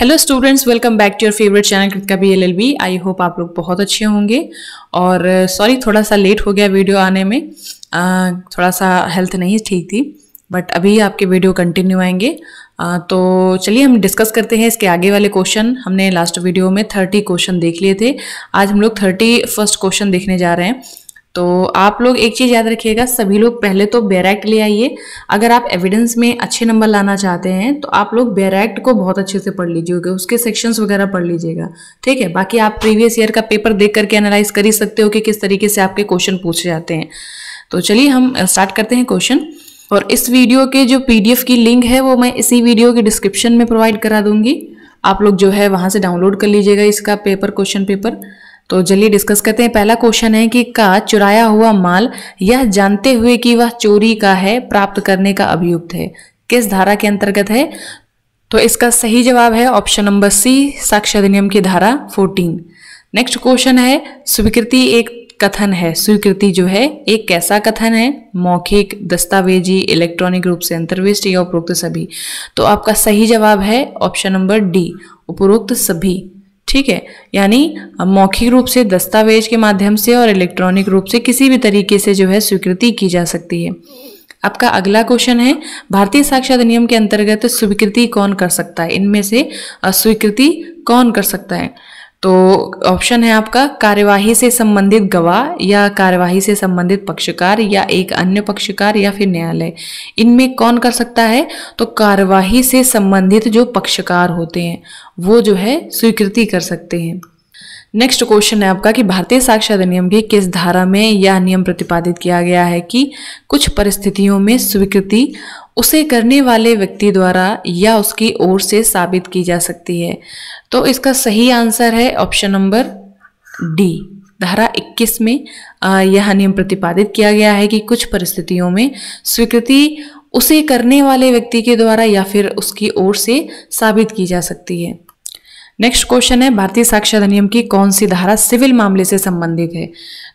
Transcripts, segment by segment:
Hello students, welcome back to your favourite channel Kritika BLLB। I hope आप लोग बहुत अच्छे होंगे। और सॉरी थोड़ा सा लेट हो गया वीडियो आने में, थोड़ा सा हेल्थ नहीं ठीक थी, बट अभी आपके वीडियो कंटिन्यू आएंगे। तो चलिए हम डिस्कस करते हैं इसके आगे वाले क्वेश्चन। हमने लास्ट वीडियो में 30 क्वेश्चन देख लिए थे, आज हम लोग 31st क्वेश्चन देखने जा रहे हैं। तो आप लोग एक चीज़ याद रखिएगा, सभी लोग पहले तो बेरेक्ट ले आइए। अगर आप एविडेंस में अच्छे नंबर लाना चाहते हैं तो आप लोग बेरेक्ट को बहुत अच्छे से पढ़ लीजिएगा, उसके सेक्शंस वगैरह पढ़ लीजिएगा, ठीक है। बाकी आप प्रीवियस ईयर का पेपर देख करके एनालाइज कर ही सकते हो कि किस तरीके से आपके क्वेश्चन पूछे जाते हैं। तो चलिए हम स्टार्ट करते हैं क्वेश्चन। और इस वीडियो के जो PDF की लिंक है वो मैं इसी वीडियो के डिस्क्रिप्शन में प्रोवाइड करा दूंगी, आप लोग जो है वहाँ से डाउनलोड कर लीजिएगा इसका क्वेश्चन पेपर। तो चलिए डिस्कस करते हैं। पहला क्वेश्चन है कि का चुराया हुआ माल यह जानते हुए कि वह चोरी का है प्राप्त करने का अभियुक्त है, किस धारा के अंतर्गत है? तो इसका सही जवाब है ऑप्शन नंबर C, साक्ष्य अधिनियम की धारा 14। नेक्स्ट क्वेश्चन है स्वीकृति एक कथन है। स्वीकृति जो है एक कैसा कथन है? मौखिक, दस्तावेजी, इलेक्ट्रॉनिक रूप से अंतर्विष्ट या उपरोक्त सभी। तो आपका सही जवाब है ऑप्शन नंबर D, उपरोक्त सभी, ठीक है। यानी मौखिक रूप से, दस्तावेज के माध्यम से और इलेक्ट्रॉनिक रूप से किसी भी तरीके से जो है स्वीकृति की जा सकती है। आपका अगला क्वेश्चन है भारतीय साक्ष्य अधिनियम के अंतर्गत स्वीकृति कौन कर सकता है? इनमें से स्वीकृति कौन कर सकता है? तो ऑप्शन है आपका कार्यवाही से संबंधित गवाह या कार्यवाही से संबंधित पक्षकार या एक अन्य पक्षकार या फिर न्यायालय। इनमें कौन कर सकता है? तो कार्यवाही से संबंधित जो पक्षकार होते हैं वो जो है स्वीकृति कर सकते हैं। नेक्स्ट क्वेश्चन है आपका कि भारतीय साक्ष्य अधिनियम की किस धारा में यह नियम प्रतिपादित किया गया है कि कुछ परिस्थितियों में स्वीकृति उसे करने वाले व्यक्ति द्वारा या उसकी ओर से साबित की जा सकती है? तो इसका सही आंसर है ऑप्शन नंबर D, धारा 21 में यह नियम प्रतिपादित किया गया है कि कुछ परिस्थितियों में स्वीकृति उसे करने वाले व्यक्ति के द्वारा या फिर उसकी ओर से साबित की जा सकती है। नेक्स्ट क्वेश्चन है भारतीय साक्ष्य अधिनियम की कौन सी धारा सिविल मामले से संबंधित है?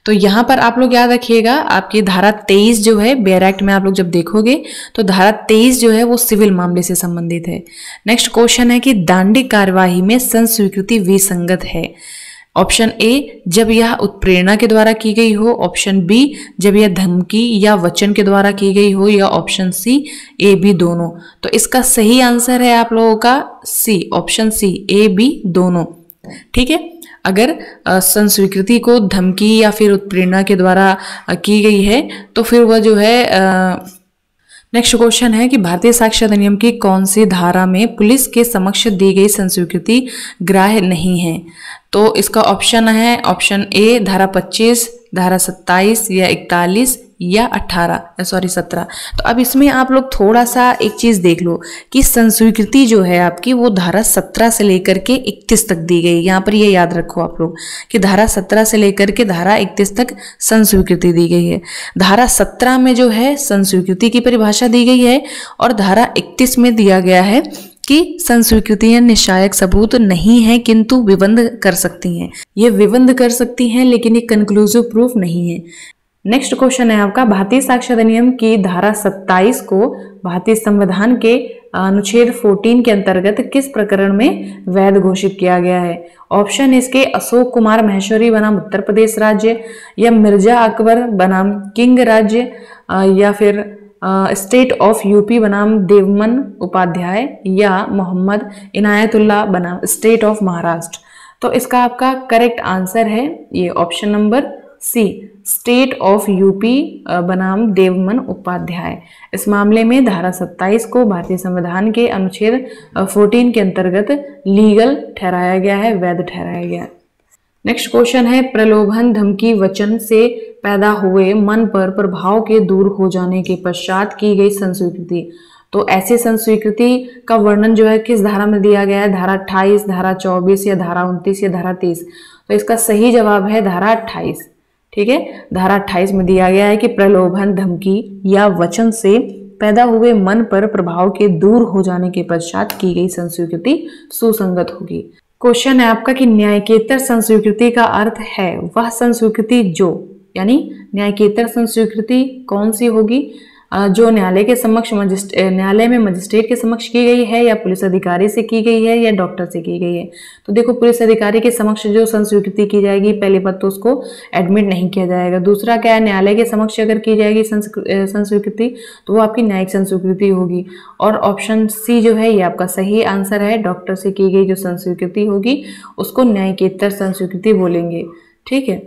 तो यहाँ पर आप लोग याद रखिएगा, आपकी धारा 23 जो है बेरेक्ट में आप लोग जब देखोगे तो धारा 23 जो है वो सिविल मामले से संबंधित है। नेक्स्ट क्वेश्चन है कि दांडिक कार्यवाही में संस्वीकृति विसंगत है। ऑप्शन A, जब यह उत्प्रेरणा के द्वारा की गई हो। ऑप्शन B, जब यह धमकी या वचन के द्वारा की गई हो। या ऑप्शन C, A, B दोनों। तो इसका सही आंसर है आप लोगों का C, option C, A, B दोनों, ठीक है। अगर संस्वीकृति को धमकी या फिर उत्प्रेरणा के द्वारा की गई है तो फिर वह जो है नेक्स्ट क्वेश्चन है कि भारतीय साक्ष्य अधिनियम की कौन सी धारा में पुलिस के समक्ष दी गई संस्वीकृति ग्राह्य नहीं है? तो इसका ऑप्शन है ऑप्शन A, धारा 25, धारा 27 या 41 या 17। तो अब इसमें आप लोग थोड़ा सा एक चीज देख लो कि संस्वीकृति जो है आपकी वो धारा 17 से लेकर के 31 तक दी गई। यहाँ पर ये याद रखो आप लोग कि धारा 17 से लेकर के धारा 31 तक संस्वीकृति दी गई है। धारा 17 में जो है संस्वीकृति की परिभाषा दी गई है और धारा 31 में दिया गया है कि संस्वीकृतियां निश्चायक सबूत नहीं है किंतु विबंध कर सकती हैं। ये विबंध कर सकती हैं लेकिन ये कंक्लूसिव प्रूफ नहीं है। नेक्स्ट क्वेश्चन है आपका भारतीय साक्ष्य अधिनियम की धारा 27 को भारतीय संविधान के अनुच्छेद 14 के अंतर्गत किस प्रकरण में वैध घोषित किया गया है? ऑप्शन इसके अशोक कुमार महेश्वरी बनाम उत्तर प्रदेश राज्य, या मिर्जा अकबर बनाम किंग राज्य, या फिर स्टेट ऑफ यूपी बनाम देवमन उपाध्याय, या मोहम्मद इनायतुल्लाह बनाम स्टेट ऑफ महाराष्ट्र। तो इसका आपका करेक्ट आंसर है ये option number C, state of UP बनाम देवमन उपाध्याय। इस मामले में धारा 27 को भारतीय संविधान के अनुच्छेद 14 के अंतर्गत लीगल ठहराया गया है, वैध ठहराया गया है। नेक्स्ट क्वेश्चन है प्रलोभन, धमकी, वचन से पैदा हुए मन पर प्रभाव के दूर हो जाने के पश्चात की गई संस्वीकृति। तो ऐसे संस्वीकृति का वर्णन जो है किस धारा में दिया गया है? धारा 28, धारा 24 या धारा 29 या धारा 30। तो इसका सही जवाब है धारा 28, ठीक है। धारा 28 में दिया गया है कि प्रलोभन, धमकी या वचन से पैदा हुए मन पर प्रभाव के दूर हो जाने के पश्चात की गई संस्वीकृति सुसंगत होगी। क्वेश्चन है आपका कि न्यायकेतर संस्वीकृति का अर्थ है वह संस्वीकृति जो, यानी न्यायकेतर संस्वीकृति कौन सी होगी? जो न्यायालय के समक्ष न्यायालय में मजिस्ट्रेट के समक्ष की गई है, या पुलिस अधिकारी से की गई है, या डॉक्टर से की गई है। तो देखो, पुलिस अधिकारी के समक्ष जो संस्वीकृति की जाएगी, पहली बात तो उसको एडमिट नहीं किया जाएगा। दूसरा क्या है, न्यायालय के समक्ष अगर की जाएगी संस्वीकृति तो वो आपकी न्यायिक संस्वीकृति होगी। और ऑप्शन सी जो है ये आपका सही आंसर है, डॉक्टर से की गई जो संस्वीकृति होगी उसको न्यायिकेतर संस्वीकृति बोलेंगे। ठीक है,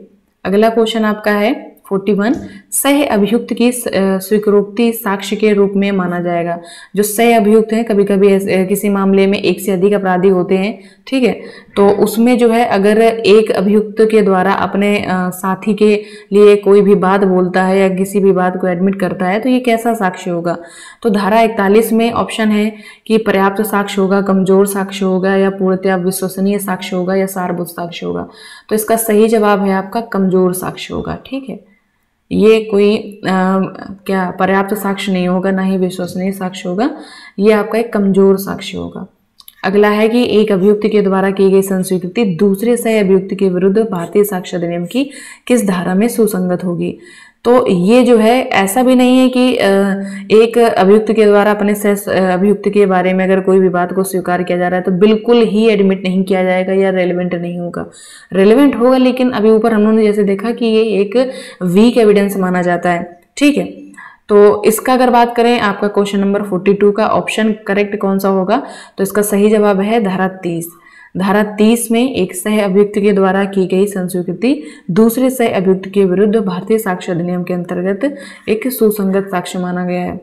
अगला क्वेश्चन आपका है 41, सह अभियुक्त की स्वीकारोक्ति साक्ष्य के रूप में माना जाएगा। जो सह अभियुक्त हैं, कभी कभी किसी मामले में एक से अधिक अपराधी होते हैं, ठीक है, तो उसमें जो है अगर एक अभियुक्त के द्वारा अपने साथी के लिए कोई भी बात बोलता है या किसी भी बात को एडमिट करता है तो ये कैसा साक्ष्य होगा। तो धारा 41 में ऑप्शन है कि पर्याप्त साक्ष्य होगा, कमजोर साक्ष्य होगा, या पूर्णतया विश्वसनीय साक्ष्य होगा, या सारभूत साक्ष्य होगा। तो इसका सही जवाब है आपका कमजोर साक्ष्य होगा। ठीक है, ये कोई क्या पर्याप्त साक्ष्य नहीं होगा, ना ही विश्वसनीय साक्ष्य होगा, ये आपका एक कमजोर साक्ष्य होगा। अगला है कि एक अभियुक्त के द्वारा की गई संस्वीकृति दूसरे सह अभियुक्त के विरुद्ध भारतीय साक्ष्य अधिनियम की किस धारा में सुसंगत होगी। तो ये जो है ऐसा भी नहीं है कि एक अभियुक्त के द्वारा अपने सह अभियुक्त के बारे में अगर कोई भी बात को स्वीकार किया जा रहा है तो बिल्कुल ही एडमिट नहीं किया जाएगा या रेलेवेंट नहीं होगा। रेलेवेंट होगा, लेकिन अभी ऊपर हम लोगों ने जैसे देखा कि ये एक वीक एविडेंस माना जाता है। ठीक है, तो इसका अगर बात करें आपका क्वेश्चन नंबर 42 का ऑप्शन करेक्ट कौन सा होगा, तो इसका सही जवाब है धारा 30। धारा 30 में एक सह अभियुक्त के द्वारा की गई संस्वीकृति दूसरे सह अभियुक्त के विरुद्ध भारतीय साक्ष्य अधिनियम के अंतर्गत एक सुसंगत साक्ष्य माना गया है।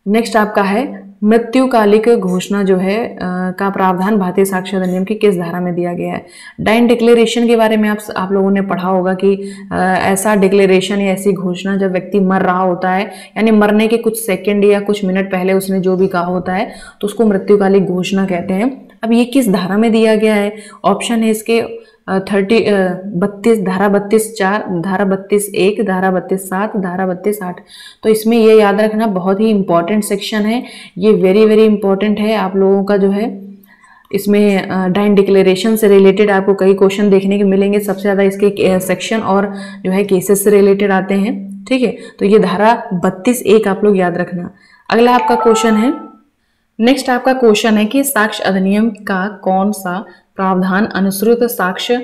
नेक्स्ट आपका है मृत्युकालिक घोषणा जो है का प्रावधान भारतीय साक्ष्य अधिनियम की किस धारा में दिया गया है। डाइन डिक्लेरेशन के बारे में आप लोगों ने पढ़ा होगा कि ऐसा डिक्लेरेशन या ऐसी घोषणा जब व्यक्ति मर रहा होता है, यानी मरने के कुछ सेकंड या कुछ मिनट पहले उसने जो भी कहा होता है तो उसको मृत्युकालिक घोषणा कहते हैं। अब ये किस धारा में दिया गया है, ऑप्शन है इसके 32, धारा 32(4), धारा 32(1), धारा 32(7), धारा 32(8). तो इसमें ये याद रखना बहुत ही इंपॉर्टेंट सेक्शन है, ये वेरी वेरी इंपॉर्टेंट है आप लोगों का जो है। इसमें डाइन डिक्लेरेशन से रिलेटेड आपको कई क्वेश्चन देखने को मिलेंगे, सबसे ज़्यादा इसके सेक्शन और जो है केसेस से रिलेटेड आते हैं। ठीक है, तो ये धारा 32(1) आप लोग याद रखना। अगला आपका क्वेश्चन है, नेक्स्ट आपका क्वेश्चन है कि साक्ष्य अधिनियम का कौन सा प्रावधान अनुश्रुत साक्ष्य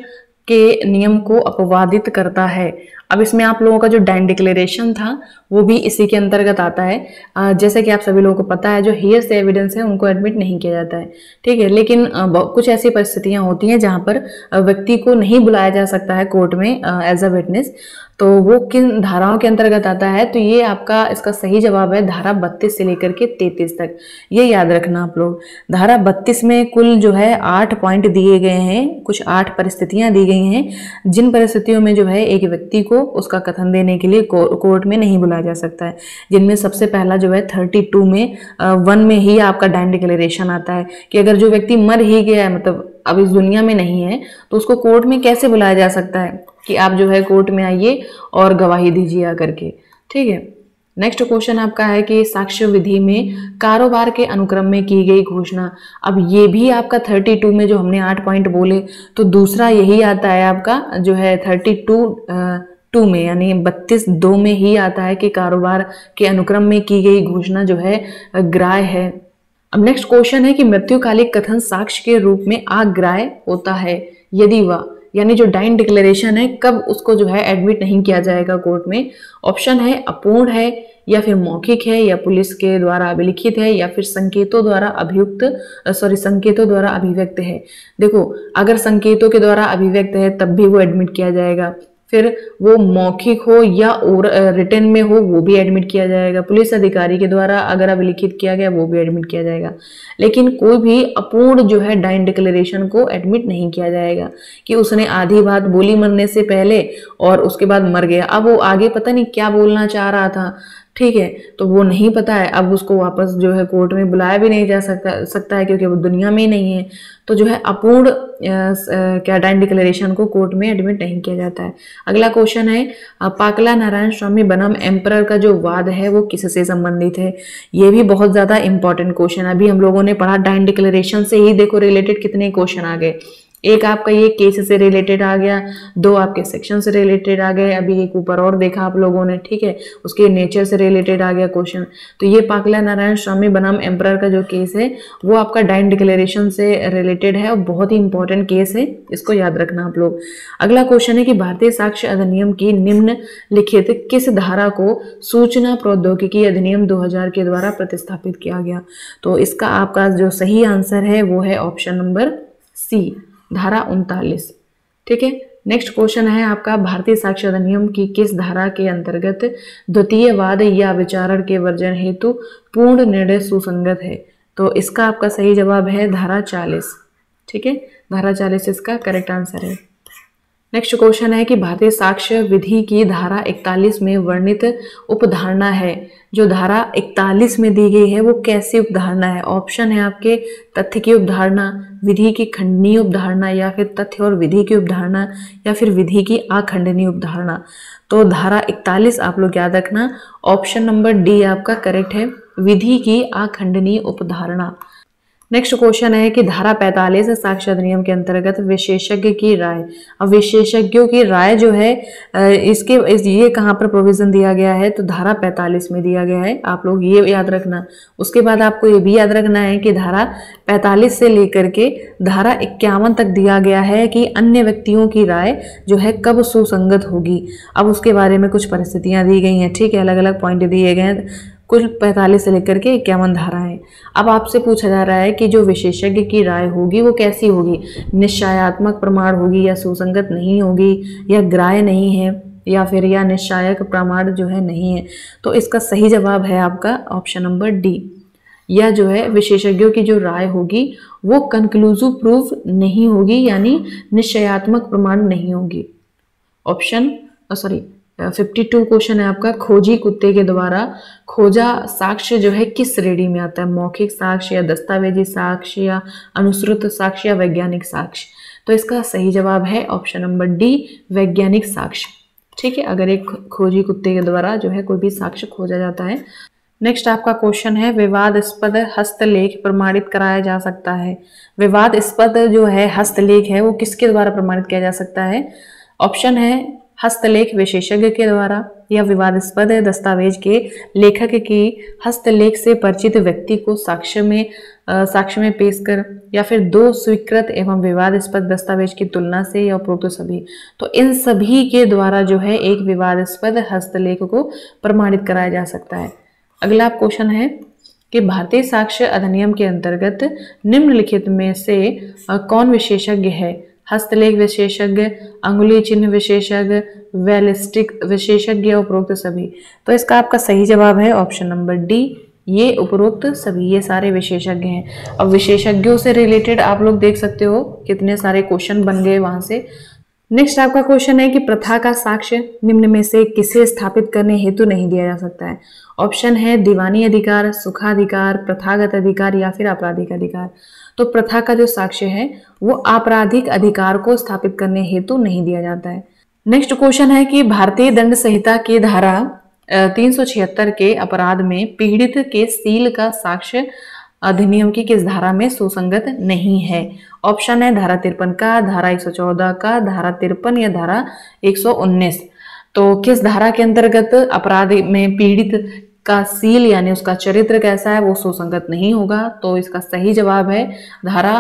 के नियम को अपवादित करता है। अब इसमें आप लोगों का जो डाइन डिक्लेरेशन था वो भी इसी के अंतर्गत आता है। जैसे कि आप सभी लोगों को पता है जो हियरसे एविडेंस है उनको एडमिट नहीं किया जाता है। ठीक है, लेकिन कुछ ऐसी परिस्थितियां होती हैं जहां पर व्यक्ति को नहीं बुलाया जा सकता है कोर्ट में एज अ विटनेस, तो वो किन धाराओं के अंतर्गत आता है। तो ये आपका इसका सही जवाब है धारा 32 से लेकर के 33 तक, ये याद रखना आप लोग। धारा 32 में कुल जो है 8 पॉइंट दिए गए हैं, कुछ 8 परिस्थितियां दी गई हैं जिन परिस्थितियों में जो है एक व्यक्ति को उसका कथन देने के लिए कोर्ट में नहीं बुलाया जा सकता है। जिनमें सबसे पहला जो है 32 में 1 में ही आपका डाइन डिक्लेरेशन आता है कि अगर जो व्यक्ति मर ही गया है, मतलब अब इस दुनिया में नहीं है, तो उसको कोर्ट में कैसे बुलाया जा सकता है कि आप जो है कोर्ट में आइए और गवाही दीजिए आकर के। ठीक है, नेक्स्ट क्वेश्चन आपका है कि साक्ष्य विधि में कारोबार के अनुक्रम में की गई घोषणा। अब ये भी आपका 32 में जो हमने 8 पॉइंट बोले तो दूसरा यही आता है आपका जो है 32(2) में, यानी 32(2) में ही आता है कि कारोबार के अनुक्रम में की गई घोषणा जो है ग्राह्य है। अब नेक्स्ट क्वेश्चन है कि मृत्युकालिक कथन साक्ष्य के रूप में अग्राह्य होता है यदि वह, यानी जो डाइन डिक्लेरेशन है कब उसको जो है एडमिट नहीं किया जाएगा कोर्ट में। ऑप्शन है अपूर्ण है, या फिर मौखिक है, या पुलिस के द्वारा अभिलिखित है, या फिर संकेतों द्वारा संकेतों द्वारा अभिव्यक्त है। देखो, अगर संकेतों के द्वारा अभिव्यक्त है तब भी वो एडमिट किया जाएगा, फिर वो मौखिक हो या और रिटन में हो वो भी एडमिट किया जाएगा, पुलिस अधिकारी के द्वारा अगर अभिलिखित किया गया वो भी एडमिट किया जाएगा। लेकिन कोई भी अपूर्ण जो है डाइन डिक्लेरेशन को एडमिट नहीं किया जाएगा कि उसने आधी बात बोली मरने से पहले और उसके बाद मर गया, अब वो आगे पता नहीं क्या बोलना चाह रहा था। ठीक है, तो वो नहीं पता है, अब उसको वापस जो है कोर्ट में बुलाया भी नहीं जा सकता है क्योंकि वो दुनिया में ही नहीं है। तो जो है अपूर्ण क्या डाइन डिक्लेरेशन को कोर्ट में एडमिट नहीं किया जाता है। अगला क्वेश्चन है पाकला नारायण स्वामी बनम एम्परर का जो वाद है वो किससे संबंधित है। ये भी बहुत ज्यादा इंपॉर्टेंट क्वेश्चन है। अभी हम लोगों ने पढ़ा डाइन डिक्लेरेशन से ही देखो रिलेटेड कितने क्वेश्चन आ गए। एक आपका ये केस से रिलेटेड आ गया, 2 आपके सेक्शन से रिलेटेड आ गए, अभी एक ऊपर और देखा आप लोगों ने, ठीक है, उसके नेचर से रिलेटेड आ गया क्वेश्चन। तो ये पाकला नारायण स्वामी बनाम एम्परर का जो केस है वो आपका डाइन डिक्लेरेशन से रिलेटेड है और बहुत ही इंपॉर्टेंट केस है, इसको याद रखना आप लोग। अगला क्वेश्चन है कि भारतीय साक्ष्य अधिनियम की निम्नलिखित किस धारा को सूचना प्रौद्योगिकी अधिनियम 2000 के द्वारा प्रतिस्थापित किया गया? तो इसका आपका जो सही आंसर है वो है ऑप्शन नंबर सी, धारा 39, ठीक है। नेक्स्ट क्वेश्चन है आपका, भारतीय साक्ष्य अधिनियम की किस धारा के अंतर्गत द्वितीयवाद या विचारण के वर्जन हेतु पूर्ण निर्णय सुसंगत है? तो इसका आपका सही जवाब है धारा 40, ठीक है, धारा 40 इसका करेक्ट आंसर है। नेक्स्ट क्वेश्चन है कि भारतीय साक्ष्य विधि की धारा 41 में वर्णित उपधारणा है, जो धारा 41 में दी गई है वो कैसी उपधारणा है? ऑप्शन है आपके तथ्य की उपधारणा, विधि की खंडनीय उपधारणा, या फिर तथ्य और विधि की उपधारणा, या फिर विधि की अखंडनीय उपधारणा। तो धारा 41 आप लोग याद रखना, ऑप्शन नंबर डी आपका करेक्ट है, विधि की अखंडनीय उपधारणा। नेक्स्ट क्वेश्चन है कि धारा 45 साक्ष्य अधिनियम के अंतर्गत विशेषज्ञ की राय, अब विशेषज्ञों की राय जो है ये कहाँ पर प्रोविजन दिया गया है? तो धारा 45 में दिया गया है, आप लोग ये याद रखना। उसके बाद आपको ये भी याद रखना है कि धारा 45 से लेकर के धारा 51 तक दिया गया है कि अन्य व्यक्तियों की राय जो है कब सुसंगत होगी। अब उसके बारे में कुछ परिस्थितियां दी गई हैं, ठीक है, अलग अलग पॉइंट दिए गए हैं, कुल 45 से लेकर के 51 धाराएं। अब आपसे पूछा जा रहा है कि जो विशेषज्ञ की राय होगी वो कैसी होगी? निश्चयात्मक प्रमाण होगी, या सुसंगत नहीं होगी, या ग्राह्य नहीं है, या फिर या निश्चायक प्रमाण जो है नहीं है? तो इसका सही जवाब है आपका ऑप्शन नंबर डी, या जो है विशेषज्ञों की जो राय होगी वो कंक्लूसिव प्रूफ नहीं होगी, यानी निश्चयात्मक प्रमाण नहीं होगी। ऑप्शन 52 क्वेश्चन है आपका, खोजी कुत्ते के द्वारा खोजा साक्ष्य जो है किस श्रेणी में आता है? मौखिक साक्ष्य, या दस्तावेजी साक्ष्य, या अनुश्रुत साक्ष्य, या वैज्ञानिक साक्ष्य? तो इसका सही जवाब है ऑप्शन नंबर डी, वैज्ञानिक साक्ष्य, ठीक है, अगर एक खोजी कुत्ते के द्वारा जो है कोई भी साक्ष्य खोजा जाता है। नेक्स्ट आपका क्वेश्चन है, विवादास्पद हस्तलेख प्रमाणित कराया जा सकता है? विवादास्पद जो है हस्तलेख है वो किसके द्वारा प्रमाणित किया जा सकता है? ऑप्शन है हस्तलेख विशेषज्ञ के द्वारा, या विवादास्पद दस्तावेज के लेखक की हस्तलेख से परिचित व्यक्ति को साक्ष्य में पेश कर, या फिर 2 स्वीकृत एवं विवादास्पद दस्तावेज की तुलना से, या उपरोक्त सभी। तो इन सभी के द्वारा जो है एक विवादास्पद हस्तलेख को प्रमाणित कराया जा सकता है। अगला क्वेश्चन है कि भारतीय साक्ष्य अधिनियम के अंतर्गत निम्नलिखित में से कौन विशेषज्ञ है? हस्तलेख विशेषज्ञ, अंगुली चिन्ह विशेषज्ञ, बैलिस्टिक विशेषज्ञ, उपरोक्त सभी। तो इसका आपका सही जवाब है ऑप्शन नंबर डी, ये उपरोक्त सभी, ये सारे विशेषज्ञ हैं। अब विशेषज्ञों से रिलेटेड आप लोग देख सकते हो कितने सारे क्वेश्चन बन गए वहां से। नेक्स्ट आपका क्वेश्चन है कि प्रथा का साक्ष्य निम्न में से किसे स्थापित करने हेतु नहीं दिया जा सकता है? ऑप्शन है दीवानी अधिकार, सुखाधिकार, प्रथागत अधिकार, या फिर आपराधिक अधिकार। तो प्रथा का जो साक्ष्य है वो आपराधिक अधिकार को स्थापित करने हेतु नहीं दिया जाता है। नेक्स्ट क्वेश्चन है कि भारतीय दंड संहिता की धारा 376 के अपराध में पीड़ित के सील का साक्ष्य अधिनियम की किस धारा में सुसंगत नहीं है? ऑप्शन है धारा 53 का, धारा 114 का, धारा 53, या धारा 119। तो किस धारा के अंतर्गत अपराध में पीड़ित का सील यानी उसका चरित्र कैसा है वो सुसंगत नहीं होगा? तो इसका सही जवाब है धारा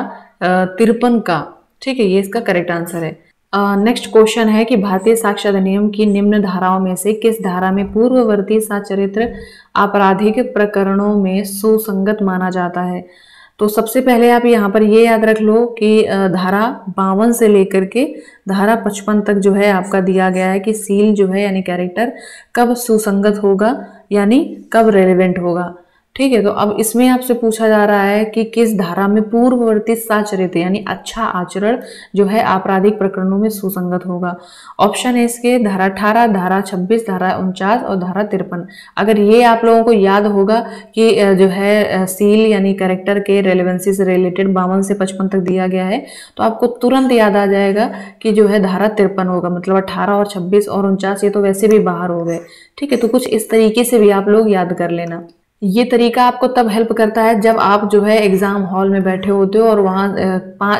53 का, ठीक है, ये इसका करेक्ट आंसर है। नेक्स्ट क्वेश्चन है कि भारतीय साक्ष्य अधिनियम की निम्न धाराओं में से किस धारा में पूर्ववर्ती सचरित्र आपराधिक प्रकरणों में सुसंगत माना जाता है? तो सबसे पहले आप यहाँ पर ये याद रख लो कि धारा 52 से लेकर के धारा 55 तक जो है आपका दिया गया है कि सील जो है यानी कैरेक्टर कब सुसंगत होगा, यानी कब रेलेवेंट होगा, ठीक है। तो अब इसमें आपसे पूछा जा रहा है कि किस धारा में पूर्ववर्ती सचरित्र यानी अच्छा आचरण जो है आपराधिक प्रकरणों में सुसंगत होगा। ऑप्शन है इसके धारा 18, धारा 26, धारा 49 और धारा 53। अगर ये आप लोगों को याद होगा कि जो है सील यानी कैरेक्टर के रेलेवेंसी से रिलेटेड 52 से 55 तक दिया गया है, तो आपको तुरंत याद आ जाएगा कि जो है धारा 53 होगा। मतलब 18 और 26 और 49 ये तो वैसे भी बाहर हो गए, ठीक है। तो कुछ इस तरीके से भी आप लोग याद कर लेना। ये तरीका आपको तब हेल्प करता है जब आप जो है एग्ज़ाम हॉल में बैठे होते हो और वहाँ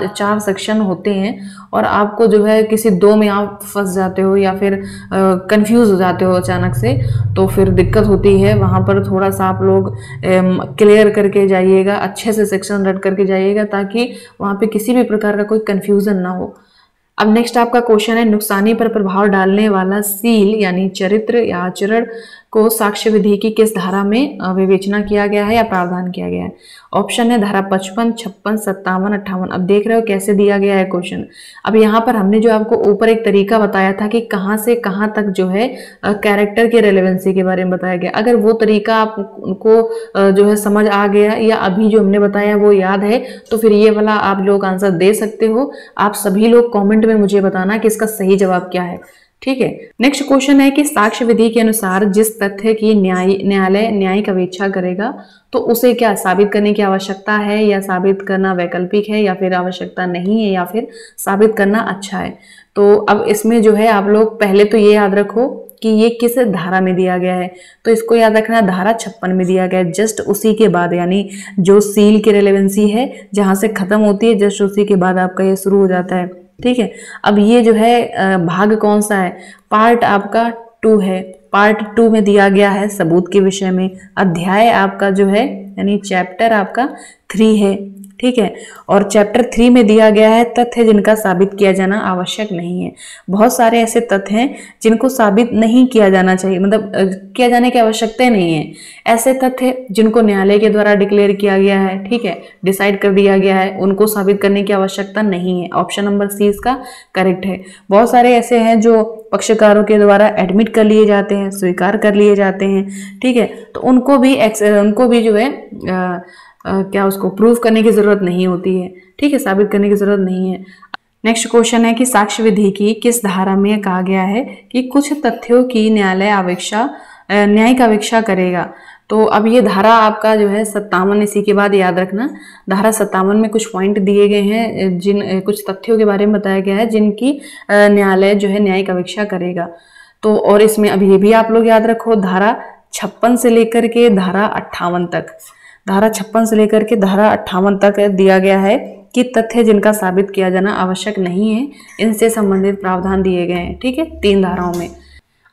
4 सेक्शन होते हैं और आपको जो है किसी 2 में आप फंस जाते हो या फिर कंफ्यूज हो जाते हो अचानक से, तो फिर दिक्कत होती है। वहाँ पर थोड़ा सा आप लोग क्लियर करके जाइएगा, अच्छे से सेक्शन रट करके जाइएगा ताकि वहाँ पे किसी भी प्रकार का कोई कन्फ्यूज़न ना हो। अब नेक्स्ट आपका क्वेश्चन है, नुकसानी पर प्रभाव डालने वाला सील यानी चरित्र या आचरण को साक्ष्य विधि की किस धारा में विवेचना किया गया है या प्रावधान किया गया है। ऑप्शन है धारा 55, 56, 57, 58। अब देख रहे हो कैसे दिया गया है क्वेश्चन। अब यहाँ पर हमने जो आपको ऊपर एक तरीका बताया था कि कहाँ से कहाँ तक जो है कैरेक्टर के रेलेवेंसी के बारे में बताया गया। अगर वो तरीका आपको जो है समझ आ गया या अभी जो हमने बताया वो याद है तो फिर ये वाला आप लोग आंसर दे सकते हो। आप सभी लोग कॉमेंट में मुझे बताना कि इसका सही जवाब क्या है। ठीक है, नेक्स्ट क्वेश्चन है कि साक्ष्य विधि के अनुसार जिस तथ्य की न्यायालय न्यायिक अपेक्षा करेगा तो उसे क्या साबित करने की आवश्यकता है या साबित करना वैकल्पिक है या फिर आवश्यकता नहीं है या फिर साबित करना अच्छा है। तो अब इसमें जो है आप लोग पहले तो ये याद रखो कि ये किस धारा में दिया गया है, तो इसको याद रखना धारा 56 में दिया गया है। जस्ट उसी के बाद यानी जो सील की रेलेवेंसी है जहां से खत्म होती है जस्ट उसी के बाद आपका ये शुरू हो जाता है। ठीक है, अब ये जो है भाग कौन सा है, पार्ट आपका 2 है। पार्ट 2 में दिया गया है सबूत के विषय में। अध्याय आपका जो है यानी चैप्टर आपका 3 है। ठीक है, और चैप्टर 3 में दिया गया है तथ्य जिनका साबित किया जाना आवश्यक नहीं है। बहुत सारे ऐसे तथ्य हैं जिनको साबित नहीं किया जाना चाहिए, मतलब किया जाने की आवश्यकता नहीं है। ऐसे तथ्य जिनको न्यायालय के द्वारा डिक्लेयर किया गया है, ठीक है, डिसाइड कर दिया गया है, उनको साबित करने की आवश्यकता नहीं है। ऑप्शन नंबर सी इसका करेक्ट है। बहुत सारे ऐसे हैं जो पक्षकारों के द्वारा एडमिट कर लिए जाते हैं, स्वीकार कर लिए जाते हैं। ठीक है, तो उनको भी जो है क्या उसको प्रूव करने की जरूरत नहीं होती है। ठीक है, साबित करने की जरूरत नहीं है। नेक्स्ट क्वेश्चन है कि साक्ष्य विधि की किस धारा में कहा गया है कि कुछ तथ्यों की न्यायिक अपेक्षा करेगा। तो अब ये धारा आपका जो है 57, इसी के बाद याद रखना धारा 57 में कुछ पॉइंट दिए गए हैं, कुछ तथ्यों के बारे में बताया गया है जिनकी न्यायालय जो है न्यायिक अपेक्षा करेगा। तो और इसमें अब ये भी आप लोग याद रखो धारा 56 से लेकर के धारा 58 तक, धारा 56 से लेकर के धारा 58 तक दिया गया है कि तथ्य जिनका साबित किया जाना आवश्यक नहीं है, इनसे संबंधित प्रावधान दिए गए हैं। ठीक है, 3 धाराओं में।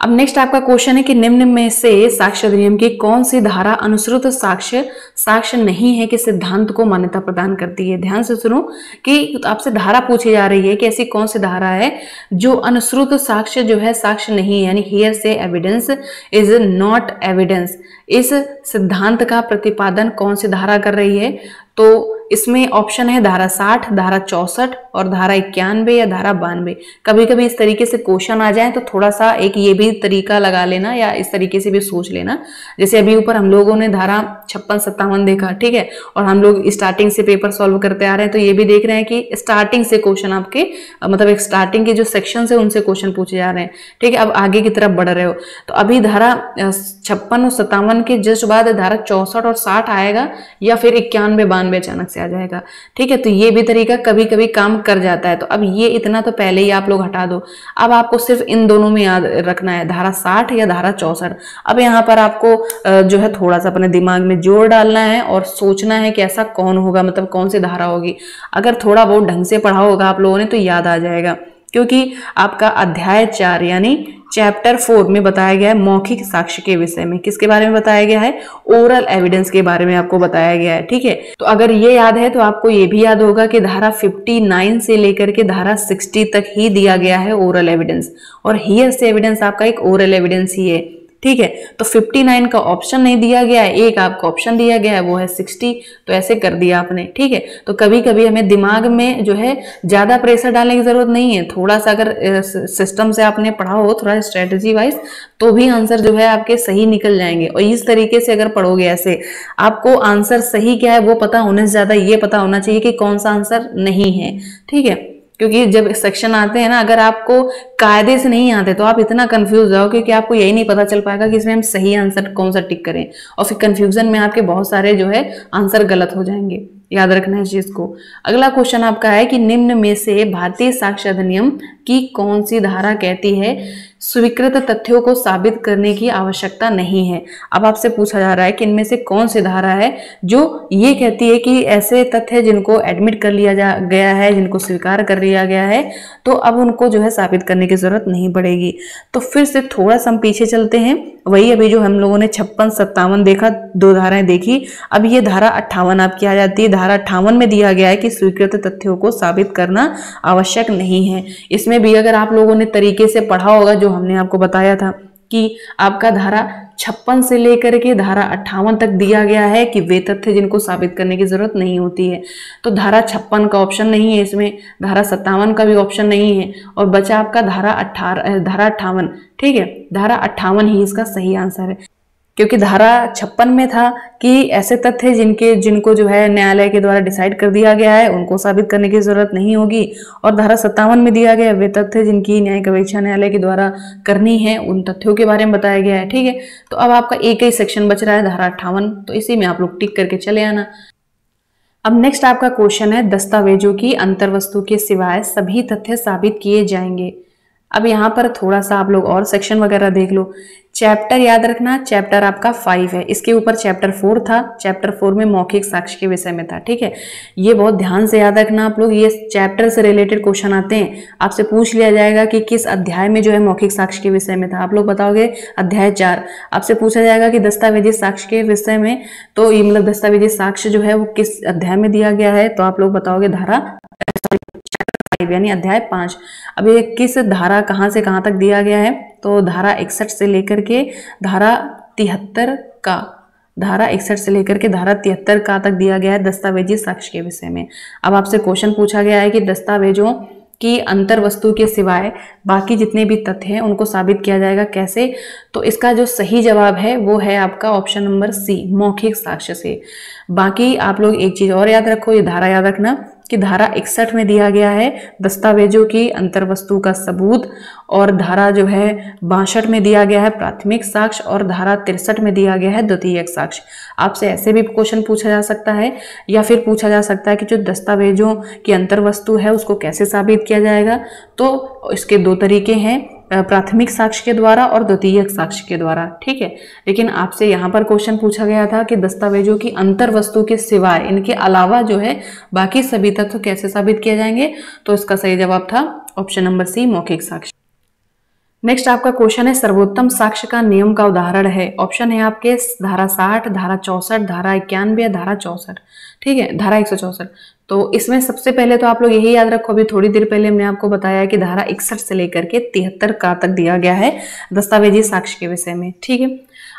अब नेक्स्ट आपका क्वेश्चन है कि निम्न में से साक्ष्य अधिनियम की कौन सी धारा अनुश्रुत साक्ष्य नहीं है कि सिद्धांत को मान्यता प्रदान करती है। ध्यान से सुनो कि आपसे धारा पूछी जा रही है कि ऐसी कौन सी धारा है जो अनुश्रुत साक्ष्य जो है साक्ष्य नहीं है, यानी हियर से एविडेंस इज नॉट एविडेंस। इस सिद्धांत का प्रतिपादन कौन सी धारा कर रही है। तो इसमें ऑप्शन है धारा 60, धारा 64 और धारा 91 या धारा 92। कभी कभी इस तरीके से क्वेश्चन आ जाए तो थोड़ा सा एक ये भी तरीका लगा लेना या इस तरीके से भी सोच लेना। जैसे अभी ऊपर हम लोगों ने धारा 56, 57 देखा, ठीक है, और हम लोग स्टार्टिंग से पेपर सॉल्व करते आ रहे हैं, तो ये भी देख रहे हैं कि स्टार्टिंग से क्वेश्चन आपके मतलब एक स्टार्टिंग के जो सेक्शन है उनसे क्वेश्चन पूछे जा रहे हैं। ठीक है, अब आगे की तरफ बढ़ रहे हो तो अभी धारा 56 और 57 के जस्ट बाद धारा 64 और 60 आएगा या फिर 91, 92 अचानक से आ जाएगा। ठीक है, तो ये भी तरीका कभी कभी काम कर जाता है। तो अब ये इतना तो पहले ही आप लोग हटा दो। अब आपको सिर्फ इन दोनों में याद रखना है धारा 60 या धारा 64। अब यहाँ पर आपको जो है थोड़ा सा अपने दिमाग में जोर डालना है और सोचना है कि ऐसा कौन होगा, मतलब कौन सी धारा होगी। अगर थोड़ा बहुत ढंग से पढ़ा होगा आप लोगों ने तो याद आ जाएगा, क्योंकि आपका अध्याय 4 यानी चैप्टर 4 में बताया गया है मौखिक साक्ष्य के विषय में। किसके बारे में बताया गया है? ओरल एविडेंस के बारे में आपको बताया गया है। ठीक है, तो अगर ये याद है तो आपको ये भी याद होगा कि धारा 59 से लेकर के धारा 60 तक ही दिया गया है ओरल एविडेंस, और हियर से एविडेंस आपका एक ओरल एविडेंस ही है। ठीक है, तो 59 का ऑप्शन नहीं दिया गया है, एक आपको ऑप्शन दिया गया है वो है 60, तो ऐसे कर दिया आपने। ठीक है, तो कभी कभी हमें दिमाग में जो है ज्यादा प्रेशर डालने की जरूरत नहीं है। थोड़ा सा अगर सिस्टम से आपने पढ़ा हो थोड़ा स्ट्रेटेजी वाइज तो भी आंसर जो है आपके सही निकल जाएंगे। और इस तरीके से अगर पढ़ोगे ऐसे, आपको आंसर सही क्या है वो पता होने से ज्यादा ये पता होना चाहिए कि कौन सा आंसर नहीं है। ठीक है, क्योंकि जब सेक्शन आते हैं ना, अगर आपको कायदे से नहीं आते तो आप इतना कंफ्यूज हो क्योंकि आपको यही नहीं पता चल पाएगा कि इसमें हम सही आंसर कौन सा टिक करें, और फिर कंफ्यूजन में आपके बहुत सारे जो है आंसर गलत हो जाएंगे। याद रखना है इस चीज को। अगला क्वेश्चन आपका है कि निम्न में से भारतीय साक्ष्य अधिनियम की कौन सी धारा कहती है स्वीकृत तथ्यों को साबित करने की आवश्यकता नहीं है। अब आपसे पूछा जा रहा है कि इनमें से कौन सी धारा है जो ये कहती है कि ऐसे तथ्य जिनको एडमिट कर लिया गया है, जिनको स्वीकार कर लिया गया है, तो अब उनको जो है साबित करने की जरूरत नहीं पड़ेगी। तो फिर से थोड़ा सा हम पीछे चलते हैं, वही अभी जो हम लोगों ने 56, 57 देखा, 2 धाराएं देखी, अब ये धारा 58 आपकी आ जाती है। धारा 58 में दिया गया है कि स्वीकृत तथ्यों को साबित करना आवश्यक नहीं है। इसमें भी अगर आप लोगों ने तरीके से पढ़ा होगा, जो हमने आपको बताया था कि आपका धारा 56 से लेकर के धारा 58 तक दिया गया है कि वे तथ्य जिनको साबित करने की जरूरत नहीं होती है। तो धारा 56 का ऑप्शन नहीं है इसमें, धारा 57 का भी ऑप्शन नहीं है, और बचा आपका धारा 58। ठीक है, धारा 58 ही इसका सही आंसर है, क्योंकि धारा 56 में था कि ऐसे तथ्य जिनको जो है न्यायालय के द्वारा डिसाइड कर दिया गया है उनको साबित करने की जरूरत नहीं होगी, और धारा 57 में दिया गया वे तथ्य जिनकी न्यायिक अपेक्षा न्यायालय के द्वारा करनी है उन तथ्यों के बारे में बताया गया है। ठीक है, तो अब आपका एक ही सेक्शन बच रहा है, धारा 58, तो इसी में आप लोग टिक करके चले आना। अब नेक्स्ट आपका क्वेश्चन है, दस्तावेजों की अंतर्वस्तु के सिवाय सभी तथ्य साबित किए जाएंगे। अब यहाँ पर थोड़ा सा आप लोग और सेक्शन वगैरह देख लो। चैप्टर याद रखना, चैप्टर आपका 5 है, इसके ऊपर चैप्टर 4 था, चैप्टर 4 में मौखिक साक्ष्य के विषय में था। ठीक है, ये बहुत ध्यान से याद रखना आप लोग, ये चैप्टर से रिलेटेड क्वेश्चन आते हैं, आपसे पूछ लिया जाएगा कि किस अध्याय में जो है मौखिक साक्ष्य के विषय में था, आप लोग बताओगे अध्याय 4। आपसे पूछा जाएगा कि दस्तावेजी साक्ष्य के विषय में, तो ये मतलब दस्तावेजी साक्ष्य जो है वो किस अध्याय में दिया गया है, तो आप लोग बताओगे धारा यानी अध्याय 5। अब ये किस धारा कहां से कहां तक दिया गया है, तो धारा 61 से लेकर के धारा 73 का, धारा 61 से लेकर के धारा 73 का तक दिया गया है दस्तावेजी साक्ष्य के विषय में। अब आपसे क्वेश्चन पूछा गया है कि दस्तावेजों की अंतर वस्तु के सिवाय बाकी जितने भी तथ्य हैं उनको साबित किया जाएगा कैसे, तो इसका जो सही जवाब है वो है आपका ऑप्शन नंबर सी, मौखिक साक्ष्य से। बाकी आप लोग एक चीज और याद रखो, ये धारा याद रखना कि धारा 61 में दिया गया है दस्तावेजों की अंतर्वस्तु का सबूत, और धारा जो है 62 में दिया गया है प्राथमिक साक्ष्य, और धारा 63 में दिया गया है द्वितीयक साक्ष्य। आपसे ऐसे भी क्वेश्चन पूछा जा सकता है, या फिर पूछा जा सकता है कि जो दस्तावेजों की अंतर्वस्तु है उसको कैसे साबित किया जाएगा, तो इसके 2 तरीके हैं, प्राथमिक साक्ष्य के द्वारा और द्वितीयक साक्ष्य के द्वारा। ठीक है, लेकिन आपसे यहाँ पर क्वेश्चन पूछा गया था कि दस्तावेजों की अंतर वस्तु के सिवाय, इनके अलावा जो है बाकी सभी तथ्य कैसे साबित किए जाएंगे, तो इसका सही जवाब था ऑप्शन नंबर सी, मौखिक साक्ष्य। नेक्स्ट आपका क्वेश्चन है, सर्वोत्तम साक्ष्य का नियम का उदाहरण है। ऑप्शन है आपके धारा 60, धारा 64, धारा 91 या धारा 64। ठीक है, धारा 164। तो इसमें सबसे पहले तो आप लोग यही याद रखो, अभी थोड़ी देर पहले हमने आपको बताया कि धारा 61 से लेकर के 73 का तक दिया गया है दस्तावेजी साक्ष्य के विषय में। ठीक है,